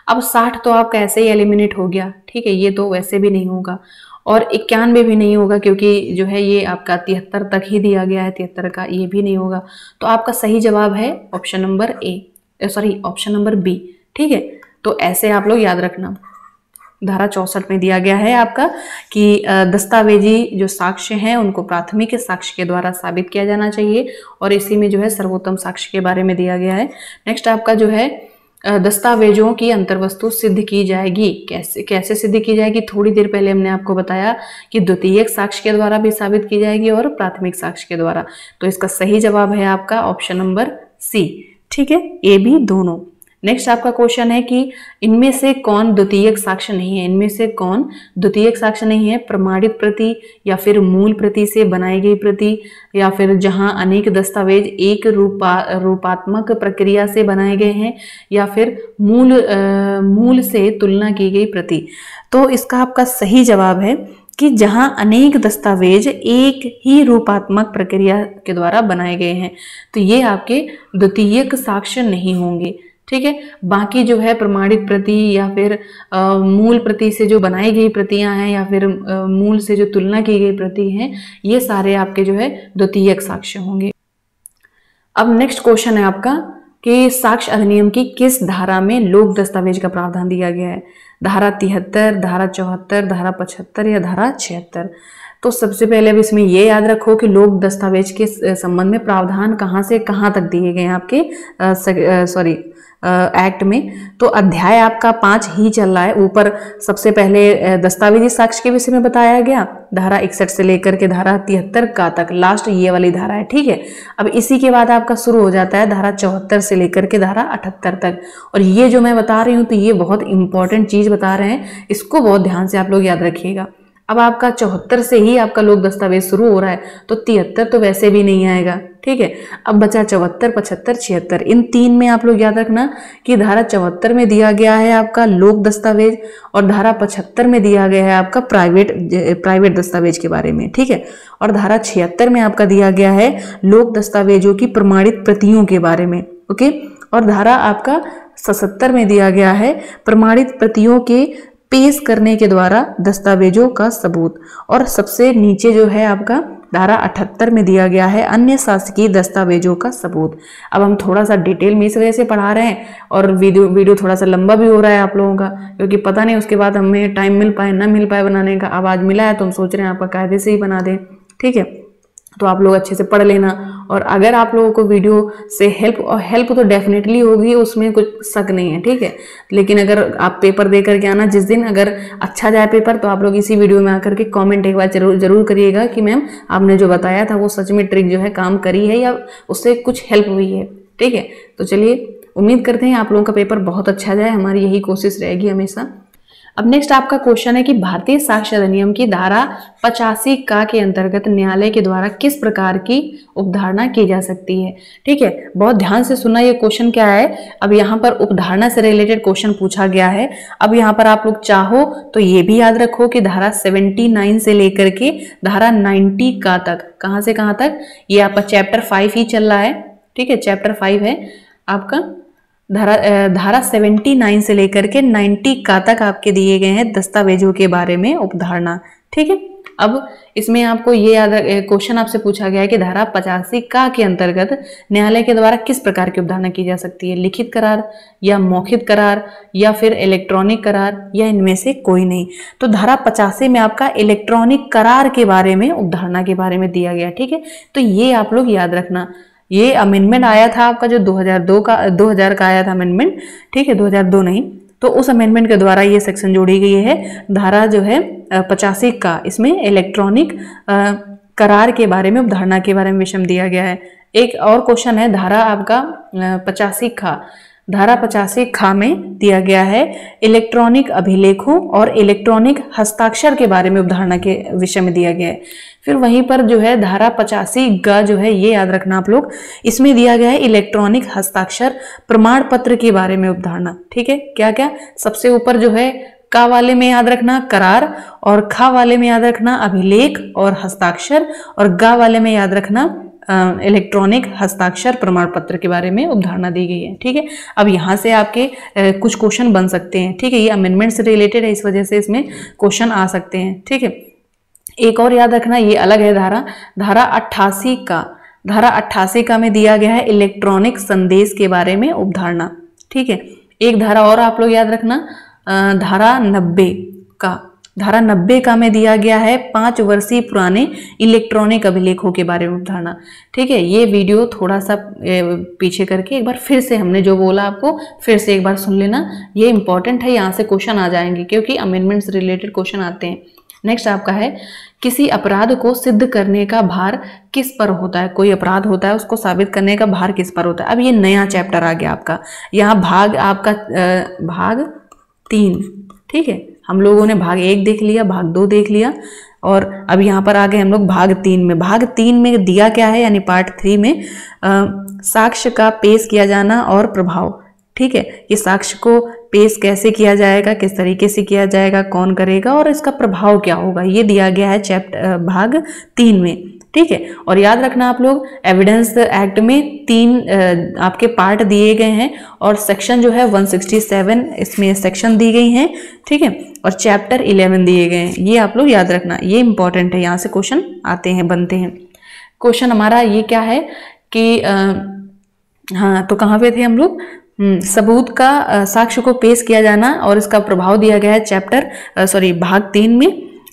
अब 60 तो आपका ऐसे ही एलिमिनेट हो गया। ठीक है, ये तो वैसे भी नहीं होगा, और 91 भी नहीं होगा, क्योंकि जो है ये आपका 73 तक ही दिया गया है, 73 का ये भी नहीं होगा। तो आपका सही जवाब है option number option number B. ठीक है, तो ऐसे आप लोग याद रखना। धारा 64 में दिया गया है आपका कि दस्तावेजी जो साक्ष्य हैं उनको प्राथमिक साक्ष्य के द्वारा साबित किया जाना चाहिए, और इसी में जो है सर्वोत्तम साक्ष्य के बारे में दिया गया है। नेक्स्ट आपका जो है दस्तावेजों की अंतर्वस्तु सिद्ध की जाएगी, कैसे सिद्ध की जाएगी, थोड़ी देर पहले हमने आपको बताया कि द्वितीयक साक्ष्य के द्वारा भी साबित की जाएगी और प्राथमिक साक्ष्य के द्वारा। तो इसका सही जवाब है आपका ऑप्शन नंबर सी। ठीक है, ए बी दोनों। नेक्स्ट आपका क्वेश्चन है कि इनमें से कौन द्वितीयक साक्ष्य नहीं है, इनमें से कौन द्वितीयक साक्ष्य नहीं है, प्रमाणित प्रति या फिर मूल प्रति से बनाई गई प्रति, या फिर जहां अनेक दस्तावेज एक रूपात्मक प्रक्रिया से बनाए गए हैं, या फिर मूल से तुलना की गई प्रति। तो इसका आपका सही जवाब है कि जहां अनेक दस्तावेज एक ही रूपात्मक प्रक्रिया के द्वारा बनाए गए हैं, तो ये आपके द्वितीयक साक्ष्य नहीं होंगे। ठीक है, बाकी जो है प्रमाणित प्रति या फिर मूल प्रति से जो बनाई गई प्रतियां हैं, या फिर मूल से जो तुलना की गई प्रति हैं, ये सारे आपके जो है द्वितीयक साक्ष्य होंगे। अब नेक्स्ट क्वेश्चन है आपका कि साक्ष्य अधिनियम की किस धारा में लोक दस्तावेज का प्रावधान दिया गया है। धारा 73, धारा 74, धारा 75 या धारा 76। तो सबसे पहले अब इसमें ये याद रखो कि लोक दस्तावेज के संबंध में प्रावधान कहाँ से कहाँ तक दिए गए हैं आपके एक्ट में। तो अध्याय आपका 5 ही चल रहा है। ऊपर सबसे पहले दस्तावेजी साक्ष्य के विषय में बताया गया, धारा 61 से लेकर के धारा 73 का तक, लास्ट ये वाली धारा है, ठीक है। अब इसी के बाद आपका शुरू हो जाता है धारा 74 से लेकर के धारा 78 तक। और ये जो मैं बता रही हूँ तो ये बहुत इंपॉर्टेंट चीज बता रहे हैं, इसको बहुत ध्यान से आप लोग याद रखिएगा। अब आपका 74 से ही आपका लोक दस्तावेज शुरू हो रहा है, तो 73 तो वैसे भी नहीं आएगा, ठीक है। अब बचा 74, 75, 76। इन 3 में आप लोग याद रखना कि धारा 74 में दिया गया है आपका लोक दस्तावेज, और धारा 75 में दिया गया है आपका प्राइवेट दस्तावेज के बारे में, ठीक है। और धारा 76 में आपका दिया गया है लोक दस्तावेजों की प्रमाणित प्रतियों के बारे में, ओके। और धारा आपका 77 में दिया गया है प्रमाणित प्रतियों के पेश करने के द्वारा दस्तावेजों का सबूत। और सबसे नीचे जो है आपका धारा 78 में दिया गया है अन्य शासकीय दस्तावेजों का सबूत। अब हम थोड़ा सा डिटेल में इस वजह से पढ़ा रहे हैं, और वीडियो थोड़ा सा लंबा भी हो रहा है आप लोगों का, क्योंकि पता नहीं उसके बाद हमें टाइम मिल पाए ना मिल पाए बनाने का। अब आज मिला है तो हम सोच रहे हैं आपका कायदे से ही बना दें, ठीक है। तो आप लोग अच्छे से पढ़ लेना। और अगर आप लोगों को वीडियो से हेल्प तो डेफिनेटली होगी, उसमें कुछ शक नहीं है, ठीक है। लेकिन अगर आप पेपर दे करके आना, जिस दिन अगर अच्छा जाए पेपर, तो आप लोग इसी वीडियो में आकर के कमेंट एक बार जरूर करिएगा कि मैम आपने जो बताया था वो सच में ट्रिक जो है काम करी है या उससे कुछ हेल्प हुई है, ठीक है। तो चलिए, उम्मीद करते हैं आप लोगों का पेपर बहुत अच्छा जाए, हमारी यही कोशिश रहेगी हमेशा। अब नेक्स्ट आपका क्वेश्चन है कि भारतीय साक्ष्य अधिनियम की धारा 85 का के अंतर्गत न्यायालय के द्वारा किस प्रकार की उपधारणा की जा सकती है, ठीक है। बहुत ध्यान से सुनना, ये क्वेश्चन क्या है। अब यहाँ पर उपधारणा से रिलेटेड क्वेश्चन पूछा गया है। अब यहाँ पर आप लोग चाहो तो ये भी याद रखो कि धारा 79 से लेकर के धारा 90 का तक, कहाँ से कहाँ तक, ये आपका चैप्टर 5 ही चल रहा है, ठीक है। चैप्टर 5 है आपका। धारा 79 से लेकर के 90 का तक आपके दिए गए हैं दस्तावेजों के बारे में उपधारणा, ठीक है। अब इसमें आपको ये याद, क्वेश्चन आपसे पूछा गया है कि धारा 85 का के अंतर्गत न्यायालय के द्वारा किस प्रकार की उपधारणा की जा सकती है, लिखित करार या मौखिक करार या फिर इलेक्ट्रॉनिक करार या इनमें से कोई नहीं। तो धारा 85 में आपका इलेक्ट्रॉनिक करार के बारे में, उपधारणा के बारे में दिया गया, ठीक है। तो ये आप लोग याद रखना। ये अमेंडमेंट आया था आपका जो 2000 का आया था अमेंडमेंट, ठीक है, 2002 नहीं। तो उस अमेंडमेंट के द्वारा ये सेक्शन जोड़ी गई है। धारा जो है 85 का, इसमें इलेक्ट्रॉनिक करार के बारे में, उपधारणा के बारे में विषय दिया गया है। एक और क्वेश्चन है धारा आपका 85 खा। धारा 85 खा में दिया गया है इलेक्ट्रॉनिक अभिलेखों और इलेक्ट्रॉनिक हस्ताक्षर के बारे में उपधारणा के विषय में दिया गया है। फिर वहीं पर जो है धारा 85 ग जो है, ये याद रखना आप लोग, इसमें दिया गया है इलेक्ट्रॉनिक हस्ताक्षर प्रमाण पत्र के बारे में उपधारणा, ठीक है। क्या क्या, सबसे ऊपर जो है का वाले में याद रखना करार, और खा वाले में याद रखना अभिलेख और हस्ताक्षर, और गा वाले में याद रखना इलेक्ट्रॉनिक हस्ताक्षर प्रमाण पत्र के बारे में उपधारणा दी गई है, ठीक है। अब यहाँ से आपके कुछ क्वेश्चन बन सकते हैं, ठीक है। ये अमेंडमेंट से रिलेटेड है, इस वजह से इसमें क्वेश्चन आ सकते हैं, ठीक है। एक और याद रखना, ये अलग है धारा 88 का। धारा 88 का में दिया गया है इलेक्ट्रॉनिक संदेश के बारे में उपधारणा, ठीक है। एक धारा और आप लोग याद रखना, धारा 90 का। धारा 90 का में दिया गया है 5 वर्षीय पुराने इलेक्ट्रॉनिक अभिलेखों के बारे में उपधारणा, ठीक है। ये वीडियो थोड़ा सा पीछे करके एक बार फिर से हमने जो बोला आपको फिर से एक बार सुन लेना, ये इंपॉर्टेंट है, यहाँ से क्वेश्चन आ जाएंगे क्योंकि अमेंडमेंट से रिलेटेड क्वेश्चन आते हैं। नेक्स्ट आपका है, किसी अपराध को सिद्ध करने का भार किस पर होता है। कोई अपराध होता है, उसको साबित करने का भार किस पर होता है। अब ये नया चैप्टर आ गया आपका, यहाँ भाग आपका भाग 3, ठीक है। हम लोगों ने भाग 1 देख लिया, भाग 2 देख लिया, और अब यहाँ पर आ गए हम लोग भाग 3 में। भाग 3 में दिया क्या है, यानी पार्ट 3 में साक्ष्य का पेश किया जाना और प्रभाव, ठीक है। ये साक्ष्य को पेश कैसे किया जाएगा, किस तरीके से किया जाएगा, कौन करेगा और इसका प्रभाव क्या होगा, ये दिया गया है भाग 3 में, ठीक है। और याद रखना आप लोग, एविडेंस एक्ट में 3 आपके पार्ट दिए गए हैं और सेक्शन जो है 167 इसमें सेक्शन दी गई हैं, ठीक है। और चैप्टर 11 दिए गए हैं, ये आप लोग याद रखना, ये इंपॉर्टेंट है, यहाँ से क्वेश्चन आते हैं, बनते हैं। क्वेश्चन हमारा ये क्या है कि हाँ, तो कहाँ पे थे हम लोग, सबूत का साक्ष्य को पेश किया जाना और इसका प्रभाव दिया गया है भाग 3 में।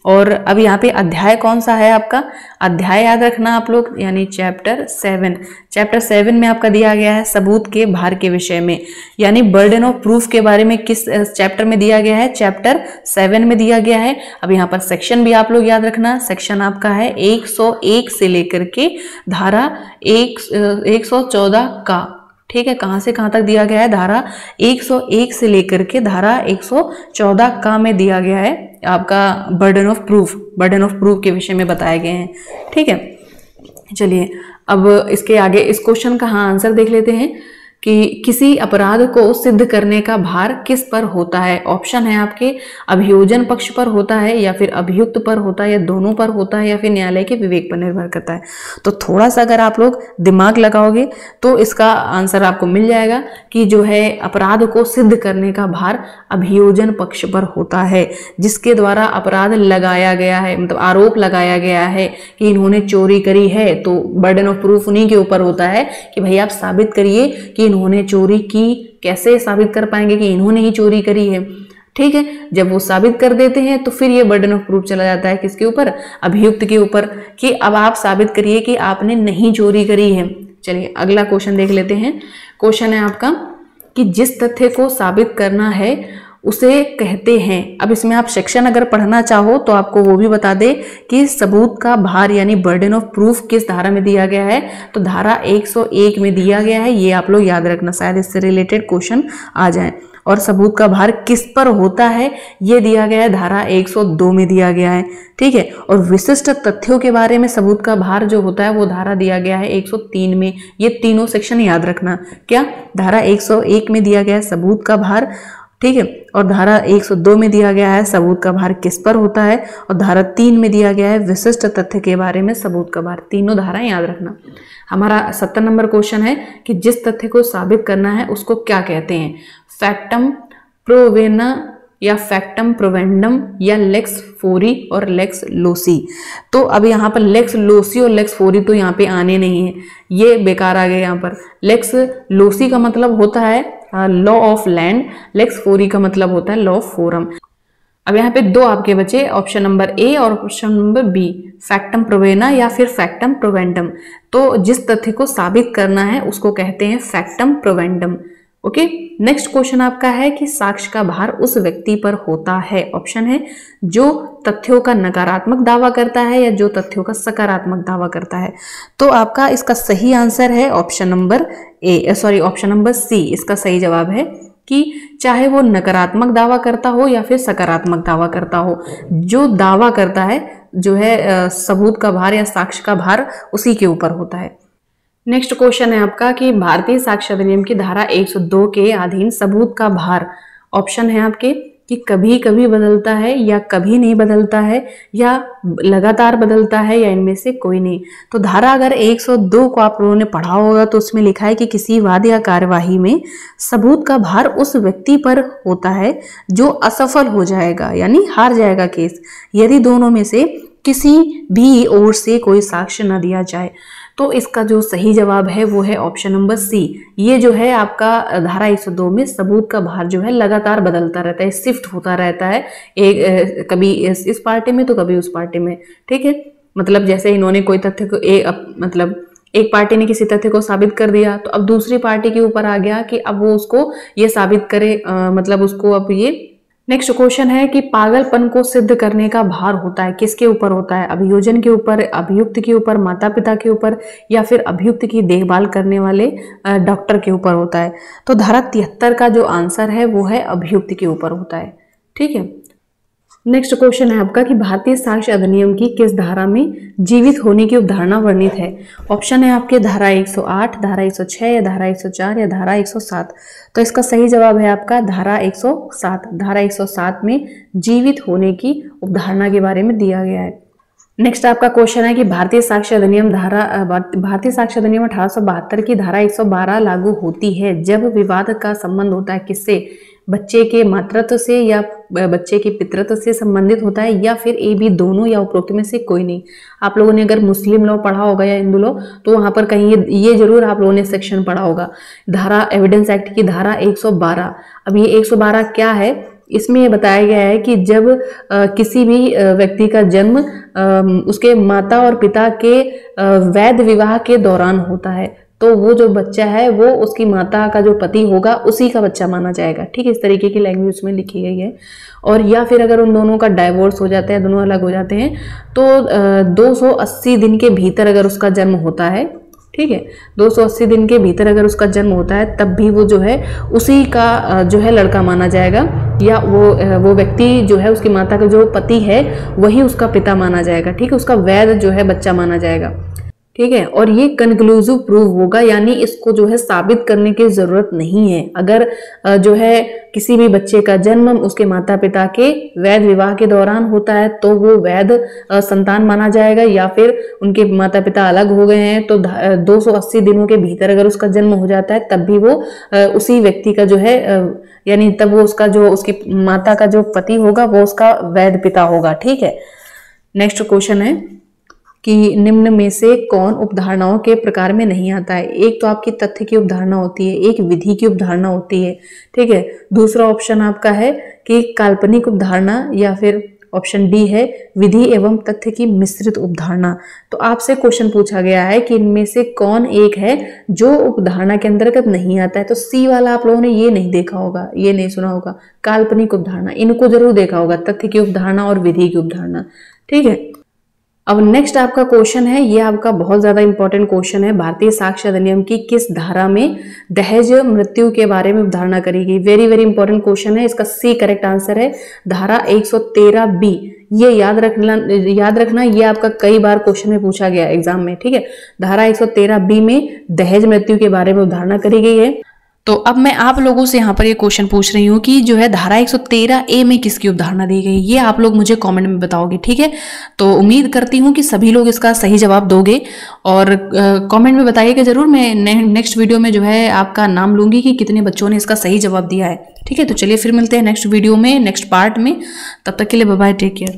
और अब यहाँ पे अध्याय कौन सा है आपका, अध्याय याद रखना आप लोग, यानी चैप्टर 7। चैप्टर 7 में आपका दिया गया है सबूत के भार के विषय में, यानी बर्डन ऑफ प्रूफ के बारे में किस चैप्टर में दिया गया है, चैप्टर 7 में दिया गया है। अब यहाँ पर सेक्शन भी आप लोग याद रखना, सेक्शन आपका है 101 से लेकर के धारा 114 का, ठीक है, कहां से कहां तक दिया गया है, धारा 101 से लेकर के धारा 114 का में दिया गया है आपका बर्डन ऑफ प्रूफ के विषय में बताए गए हैं, ठीक है। चलिए अब इसके आगे इस क्वेश्चन का आंसर देख लेते हैं कि किसी अपराध को सिद्ध करने का भार किस पर होता है। ऑप्शन है आपके, अभियोजन पक्ष पर होता है, या फिर अभियुक्त पर होता है, या दोनों पर होता है, या फिर न्यायालय के विवेक पर निर्भर करता है। तो थोड़ा सा अगर आप लोग दिमाग लगाओगे तो इसका आंसर आपको मिल जाएगा कि जो है अपराध को सिद्ध करने का भार अभियोजन पक्ष पर होता है, जिसके द्वारा अपराध लगाया गया है, मतलब आरोप लगाया गया है कि इन्होंने चोरी करी है, तो बर्डन ऑफ प्रूफ उन्हीं के ऊपर होता है कि भाई आप साबित करिए कि इन्होंने चोरी की। कैसे साबित कर पाएंगे कि इन्होंने ही चोरी करी है, ठीक है। जब वो साबित कर देते हैं तो फिर ये बर्डन ऑफ प्रूफ चला जाता है किसके ऊपर, अभियुक्त के ऊपर, कि अब आप साबित करिए कि आपने नहीं चोरी करी है। चलिए अगला क्वेश्चन देख लेते हैं। क्वेश्चन है आपका कि जिस तथ्य को साबित करना है उसे कहते हैं। अब इसमें आप सेक्शन अगर पढ़ना चाहो तो आपको वो भी बता दे कि सबूत का भार यानी बर्डन ऑफ प्रूफ किस धारा में दिया गया है, तो धारा 101 में दिया गया है। ये आप लोग याद रखना, शायद इससे रिलेटेड क्वेश्चन आ जाए। और सबूत का भार किस पर होता है ये दिया गया है, धारा 102 में दिया गया है, ठीक है। और विशिष्ट तथ्यों के बारे में सबूत का भार जो होता है वो धारा दिया गया है 103 में। ये तीनों सेक्शन याद रखना, क्या धारा 101 में दिया गया है सबूत का भार, ठीक है, और धारा 102 में दिया गया है सबूत का भार किस पर होता है, और धारा 3 में दिया गया है विशिष्ट तथ्य के बारे में सबूत का भार। तीनों धाराएं याद रखना। हमारा 70 नंबर क्वेश्चन है कि जिस तथ्य को साबित करना है उसको क्या कहते हैं, फैक्टम प्रोवेना या फैक्टम प्रोवेंडम या लेक्स फोरी और लेक्स लोसी। तो अब यहाँ पर लेक्स लोसी और लेक्स फोरी तो यहाँ पे आने नहीं है, ये बेकार आ गए यहाँ पर। लेक्स लोसी का मतलब होता है लॉ ऑफ लैंड, लेक्स फोरी का मतलब होता है लॉ ऑफ फोरम। अब यहाँ पे दो आपके बचे, ऑप्शन नंबर ए और ऑप्शन नंबर बी, फैक्टम प्रोवेना या फिर फैक्टम प्रोवेंडम। तो जिस तथ्य को साबित करना है उसको कहते हैं फैक्टम प्रोवेंडम। ओके, नेक्स्ट क्वेश्चन आपका है कि साक्ष्य का भार उस व्यक्ति पर होता है। ऑप्शन है जो तथ्यों का नकारात्मक दावा करता है या जो तथ्यों का सकारात्मक दावा करता है। तो आपका इसका सही आंसर है option number option number C. इसका सही जवाब है कि चाहे वो नकारात्मक दावा करता हो या फिर सकारात्मक दावा करता हो, जो दावा करता है जो है सबूत का भार या साक्ष्य का भार उसी के ऊपर होता है। नेक्स्ट क्वेश्चन है आपका कि भारतीय साक्ष्य अधिनियम की धारा 102 के अधीन सबूत का भार, ऑप्शन है आपके कि कभी कभी बदलता है या कभी नहीं बदलता है या लगातार बदलता है या इनमें से कोई नहीं। तो धारा अगर 102 को आप लोगों ने पढ़ा होगा तो उसमें लिखा है कि किसी वाद या कार्यवाही में सबूत का भार उस व्यक्ति पर होता है जो असफल हो जाएगा, यानी हार जाएगा केस, यदि दोनों में से किसी भी ओर से कोई साक्ष्य न दिया जाए। तो इसका जो सही जवाब है वो है ऑप्शन नंबर सी। ये जो है आपका धारा 102 में सबूत का भार जो है लगातार बदलता रहता है, शिफ्ट होता रहता है, कभी इस पार्टी में तो कभी उस पार्टी में, ठीक है। मतलब जैसे इन्होंने कोई तथ्य को एक पार्टी ने किसी तथ्य को साबित कर दिया तो अब दूसरी पार्टी के ऊपर आ गया कि अब वो उसको ये साबित करे, मतलब उसको अब ये। नेक्स्ट क्वेश्चन है कि पागलपन को सिद्ध करने का भार होता है किसके ऊपर होता है, अभियोजन के ऊपर, अभियुक्त के ऊपर, माता पिता के ऊपर या फिर अभियुक्त की देखभाल करने वाले डॉक्टर के ऊपर होता है। तो धारा 73 का जो आंसर है वो है अभियुक्त के ऊपर होता है, ठीक है। नेक्स्ट क्वेश्चन है आपका कि भारतीय साक्ष्य अधिनियम की किस धारा में जीवित होने की अवधारणा वर्णित है। ऑप्शन है आपके धारा 108, धारा 106 या धारा 104 या धारा 107। तो इसका सही जवाब है आपका धारा 107। धारा 107 में जीवित होने की अवधारणा के बारे में दिया गया है। नेक्स्ट आपका क्वेश्चन है कि भारतीय साक्ष्य अधिनियम 1872 की धारा 112 लागू होती है जब विवाद का संबंध होता है किससे, बच्चे के मातृत्व से या बच्चे के पितृत्व से संबंधित होता है या फिर ए बी दोनों या उपरोक्त में से कोई नहीं। आप लोगों ने अगर मुस्लिम लॉ पढ़ा होगा या हिंदू लॉ तो वहां पर कहीं ये जरूर आप लोगों ने सेक्शन पढ़ा होगा, धारा एविडेंस एक्ट की धारा 112। अब ये 112 क्या है इसमें ये बताया गया है कि जब किसी भी व्यक्ति का जन्म उसके माता और पिता के वैध विवाह के दौरान होता है तो वो जो बच्चा है वो उसकी माता का जो पति होगा उसी का बच्चा माना जाएगा। ठीक है, इस तरीके की लैंग्वेज में लिखी गई है। और या फिर अगर उन दोनों का डाइवोर्स हो जाता है, दोनों अलग हो जाते हैं, तो 280 दिन के भीतर अगर उसका जन्म होता है, ठीक है, 280 दिन के भीतर अगर उसका जन्म होता है तब भी वो जो है उसी का जो है लड़का माना जाएगा, या वो व्यक्ति जो है उसकी माता का जो पति है वही उसका पिता माना जाएगा। ठीक है, उसका वैध जो है बच्चा माना जाएगा। ठीक है, और ये कंक्लूसिव प्रूफ होगा, यानी इसको जो है साबित करने की जरूरत नहीं है। अगर जो है किसी भी बच्चे का जन्म उसके माता पिता के वैध विवाह के दौरान होता है तो वो वैध संतान माना जाएगा, या फिर उनके माता पिता अलग हो गए हैं तो 280 दिनों के भीतर अगर उसका जन्म हो जाता है तब भी वो उसी व्यक्ति का जो है यानी तब वो उसका जो उसकी माता का जो पति होगा वो उसका वैध पिता होगा। ठीक है, नेक्स्ट क्वेश्चन है कि निम्न में से कौन उपधारणाओं के प्रकार में नहीं आता है। एक तो आपकी तथ्य की उपधारणा होती है, एक विधि की उपधारणा होती है। ठीक है, दूसरा ऑप्शन आपका है कि काल्पनिक उपधारणा, या फिर ऑप्शन डी है विधि एवं तथ्य की मिश्रित उपधारणा। तो आपसे क्वेश्चन पूछा गया है कि इनमें से कौन एक है जो उपधारणा के अंतर्गत नहीं आता है। तो सी वाला आप लोगों ने ये नहीं देखा होगा, ये नहीं सुना होगा, काल्पनिक उपधारणा, इनको जरूर देखा होगा, तथ्य की उपधारणा और विधि की उपधारणा। ठीक है, अब नेक्स्ट आपका क्वेश्चन है, ये आपका बहुत ज्यादा इंपॉर्टेंट क्वेश्चन है। भारतीय साक्ष्य अधिनियम की किस धारा में दहेज मृत्यु के बारे में उपधारणा करी गई। वेरी वेरी इंपॉर्टेंट क्वेश्चन है, इसका सी करेक्ट आंसर है धारा 113B। ये याद रखना, ये आपका कई बार क्वेश्चन में पूछा गया एग्जाम में। ठीक है, धारा 113B में दहेज मृत्यु के बारे में उपधारणा करी गई है। तो अब मैं आप लोगों से यहाँ पर ये क्वेश्चन पूछ रही हूँ कि जो है धारा 113A में किसकी उपधारणा दी गई, ये आप लोग मुझे कमेंट में बताओगे। ठीक है, तो उम्मीद करती हूँ कि सभी लोग इसका सही जवाब दोगे और कमेंट में बताइएगा जरूर। मैं नेक्स्ट वीडियो में जो है आपका नाम लूंगी कि कितने बच्चों ने इसका सही जवाब दिया है। ठीक है, तो चलिए फिर मिलते हैं नेक्स्ट वीडियो में, नेक्स्ट पार्ट में। तब तक के लिए बाय बाय, टेक केयर।